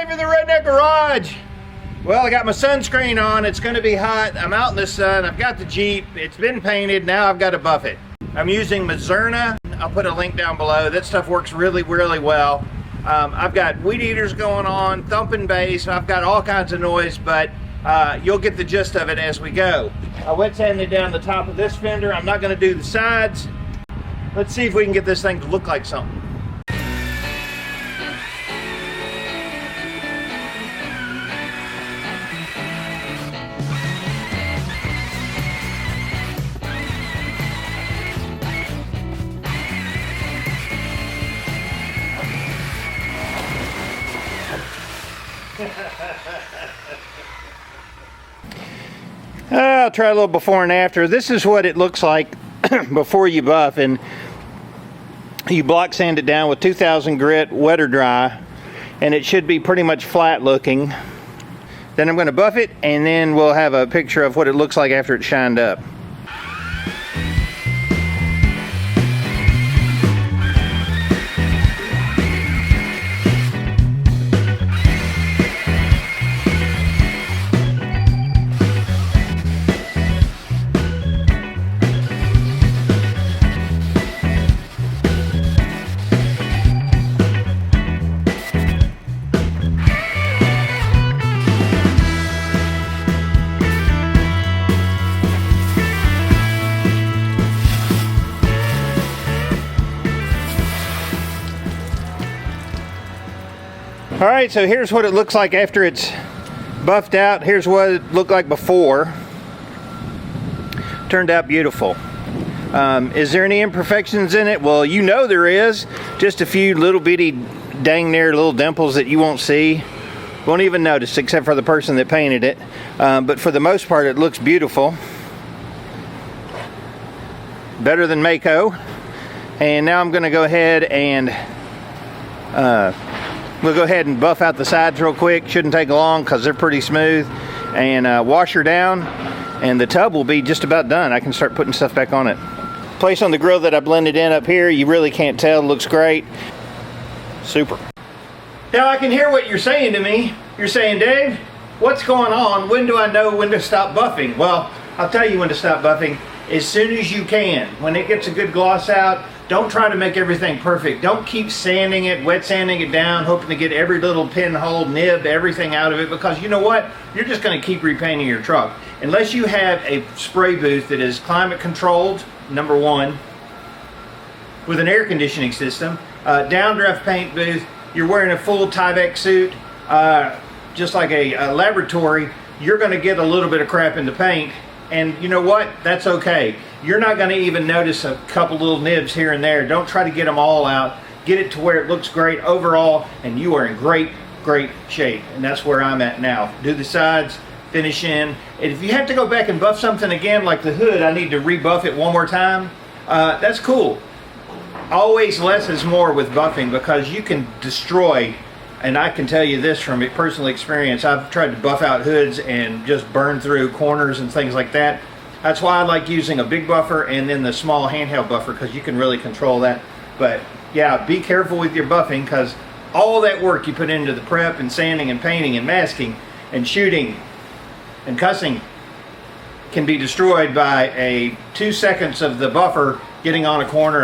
Wednesday for the Redneck Garage. Well, I got my sunscreen on. It's going to be hot. I'm out in the sun. I've got the Jeep. It's been painted. Now I've got to buff it. I'm using Mazerna. I'll put a link down below. That stuff works really, really well. I've got weed eaters going on, thumping bass. I've got all kinds of noise, but you'll get the gist of it as we go. I wet sanded down the top of this fender. I'm not going to do the sides. Let's see if we can get this thing to look like something. I'll try a little before and after. This is what it looks like before you buff, and you block sand it down with 2000 grit, wet or dry, and it should be pretty much flat looking. Then I'm going to buff it, and then we'll have a picture of what it looks like after it's shined up. Alright, so here's what it looks like after it's buffed out. Here's what it looked like before. Turned out beautiful. Is there any imperfections in it? Well, you know there is. Just a few little bitty dang near little dimples that you won't see. Won't even notice, except for the person that painted it. But for the most part, it looks beautiful. Better than Mako. And now I'm going to go ahead and we'll go ahead and buff out the sides real quick. Shouldn't take long because they're pretty smooth. And wash her down, and the tub will be just about done. I can start putting stuff back on it. Place on the grill that I blended in up here, you really can't tell. It looks great. Super. Now I can hear what you're saying to me. You're saying, Dave, what's going on? When do I know when to stop buffing? Well, I'll tell you when to stop buffing. As soon as you can. When it gets a good gloss out, don't try to make everything perfect. Don't keep sanding it, wet sanding it down, hoping to get every little pinhole, nib, everything out of it, because you know what? You're just going to keep repainting your truck. Unless you have a spray booth that is climate controlled, number one, with an air conditioning system, downdraft paint booth, you're wearing a full Tyvek suit, just like a laboratory, you're going to get a little bit of crap in the paint. And you know what? That's okay. You're not going to even notice a couple little nibs here and there. Don't try to get them all out. Get it to where it looks great overall, and you are in great, great shape. And that's where I'm at now. Do the sides, finish in. And if you have to go back and buff something again, like the hood, I need to rebuff it one more time. That's cool. Always less is more with buffing, because you can destroy. And I can tell you this from personal experience. I've tried to buff out hoods and just burn through corners and things like that. That's why I like using a big buffer and then the small handheld buffer, because you can really control that. But yeah, be careful with your buffing, because all that work you put into the prep and sanding and painting and masking and shooting and cussing can be destroyed by a 2 seconds of the buffer getting on a corner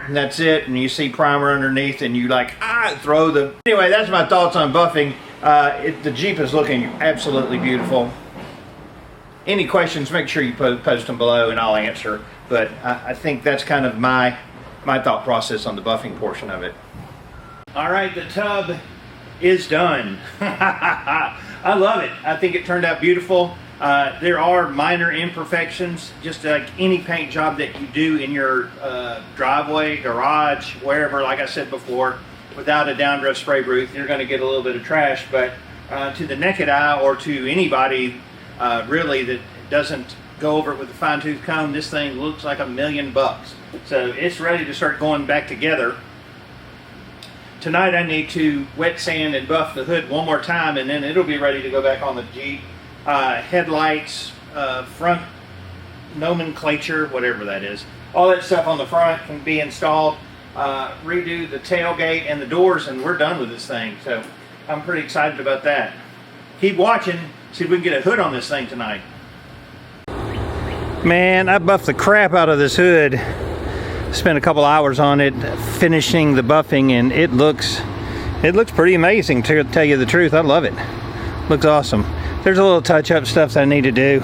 and that's it, and you see primer underneath and you like throw the. Anyway, that's my thoughts on buffing. The Jeep is looking absolutely beautiful. Any questions, make sure you post them below and I'll answer, but I think that's kind of my thought process on the buffing portion of it. Alright, the tub is done. I love it. I think it turned out beautiful. There are minor imperfections, just like any paint job that you do in your driveway, garage, wherever. Like I said before, without a downdraft spray booth, you're going to get a little bit of trash. But to the naked eye, or to anybody really that doesn't go over it with a fine-tooth comb, this thing looks like $1,000,000. So it's ready to start going back together. Tonight I need to wet sand and buff the hood one more time, and then it'll be ready to go back on the Jeep. Headlights, front nomenclature, whatever that is, all that stuff on the front can be installed. Redo the tailgate and the doors, and we're done with this thing. So I'm pretty excited about that. Keep watching, see if we can get a hood on this thing tonight. Man, I buffed the crap out of this hood. Spent a couple hours on it, finishing the buffing, and it looks pretty amazing, to tell you the truth. I love it. Looks awesome. There's a little touch-up stuff that I need to do,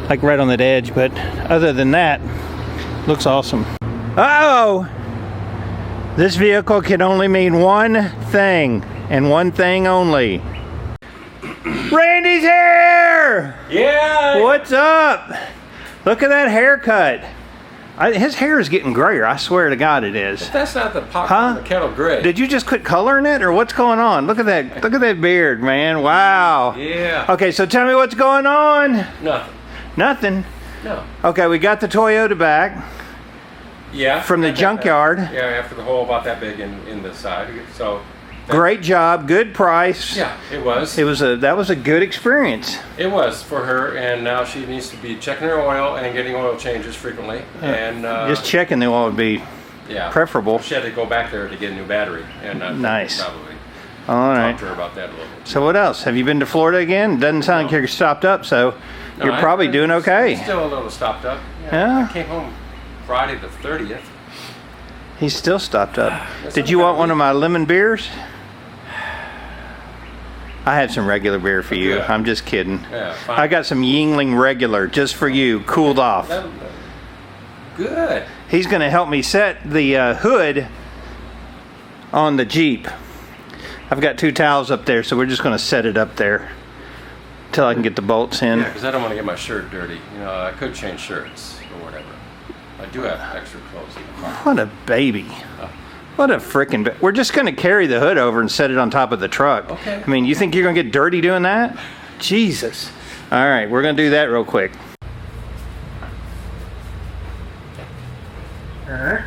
like right on that edge, but other than that, looks awesome. Uh-oh! This vehicle can only mean one thing, and one thing only. Randy's here! Yeah! What's up? Look at that haircut. His hair is getting grayer. I swear to God it is. But that's not the popcorn, the kettle gray. Did you just quit coloring it, or what's going on? Look at that. Look at that beard, man. Wow. Yeah. Okay, so tell me what's going on. Nothing. Nothing? No. Okay, we got the Toyota back. Yeah. From the junkyard. Yeah, after the hole about that big in the side. So. Great job, good price. Yeah, it was. That was a good experience. It was for her, and now she needs to be checking her oil and getting oil changes frequently. And just checking the oil would be preferable. She had to go back there to get a new battery, and nice. Probably all right. talk to her about that a little bit. So what else? Have you been to Florida again? Doesn't sound like you're stopped up, so you're probably doing okay. Still a little stopped up. Yeah. I came home Friday the 30th. He's still stopped up. Did you want one of my lemon beers? I have some regular beer for you. Good. I'm just kidding. Yeah, fine. I got some Yingling regular just for you, cooled off. Good. He's going to help me set the hood on the Jeep. I've got 2 towels up there, so we're just going to set it up there until I can get the bolts in. Yeah, because I don't want to get my shirt dirty. You know, I could change shirts or whatever. I do have extra clothes in the car. What a baby. What a frickin'... We're just going to carry the hood over and set it on top of the truck. Okay. I mean, you think you're going to get dirty doing that? Jesus. All right, we're going to do that real quick. All right.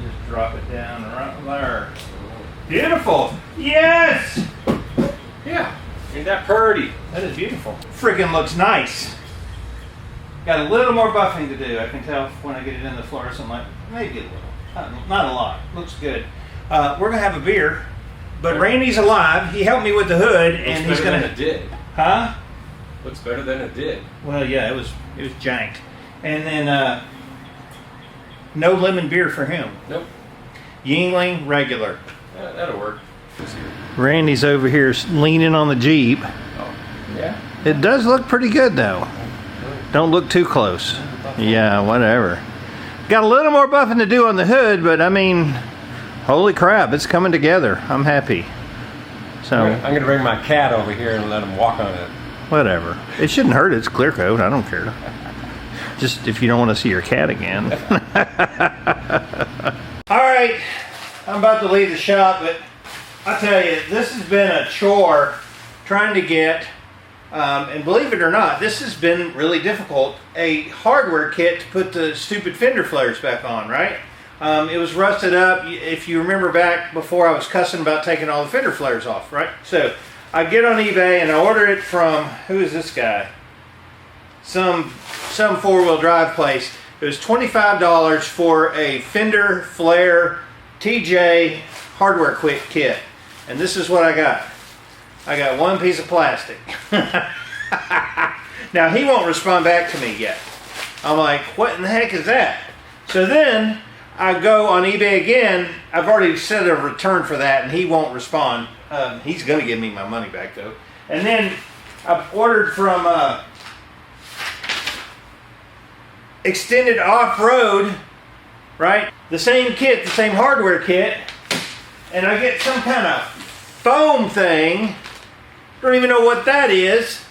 Just drop it down right there. Beautiful. Yes! Yeah. Ain't that pretty? That is beautiful. Friggin' looks nice. Got a little more buffing to do. I can tell when I get it in the fluorescent light. Maybe a little. Not a lot. Looks good. We're going to have a beer. But Randy's alive. He helped me with the hood. And he's going to... It did. Huh? Looks better than it did. Well, yeah, it was janked. And then no lemon beer for him. Nope. Yingling regular. Yeah, that'll work. Randy's over here leaning on the Jeep. Oh, yeah? It does look pretty good, though. Don't look too close. Yeah, whatever. Got a little more buffing to do on the hood, but I mean, holy crap, it's coming together. I'm happy. So I'm going to bring my cat over here and let him walk on it. Whatever. It shouldn't hurt. It's clear coat. I don't care. Just if you don't want to see your cat again. All right. I'm about to leave the shop, but I tell you, this has been a chore trying to get... and believe it or not, this has been really difficult. A hardware kit to put the stupid fender flares back on, right? It was rusted up. If you remember back before, I was cussing about taking all the fender flares off, right? So I get on eBay and I order it from, who is this guy? Some four-wheel drive place. It was $25 for a fender flare TJ hardware quick kit. And this is what I got. I got one piece of plastic. Now he won't respond back to me yet. I'm like, what in the heck is that? So then I go on eBay again. I've already set a return for that and he won't respond. He's going to give me my money back though. And then I've ordered from Extended Off-Road, right? The same kit, the same hardware kit. And I get some kind of foam thing. Don't even know what that is.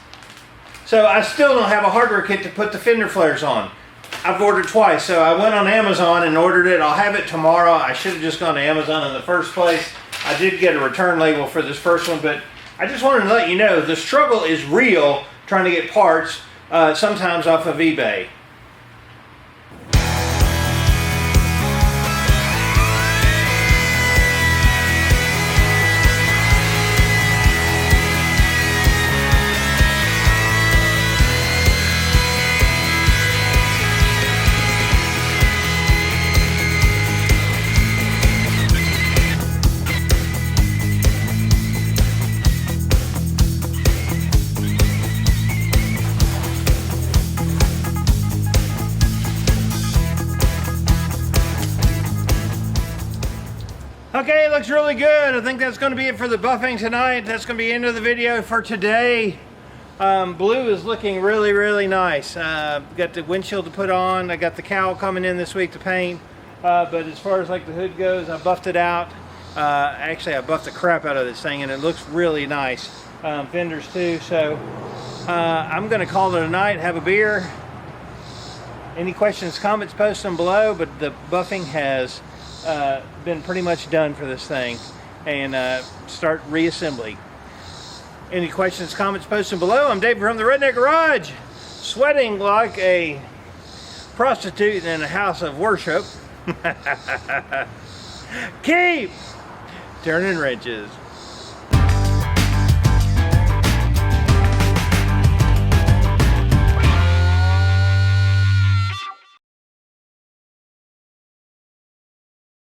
So I still don't have a hardware kit to put the fender flares on. I've ordered twice. So I went on Amazon and ordered it. I'll have it tomorrow. I should have just gone to Amazon in the first place. I did get a return label for this first one, but I just wanted to let you know the struggle is real trying to get parts sometimes off of eBay. Okay, it looks really good. I think that's going to be it for the buffing tonight. That's going to be the end of the video for today. Blue is looking really, really nice. Got the windshield to put on. I got the cowl coming in this week to paint. But as far as like the hood goes, I buffed it out. Actually, I buffed the crap out of this thing, and it looks really nice. Fenders too. So I'm going to call it a night. Have a beer. Any questions, comments, post them below. But the buffing has been pretty much done for this thing, and start reassembly. Any questions, comments, post them below. I'm Dave from the Redneck Garage, sweating like a prostitute in a house of worship. Keep turning wrenches.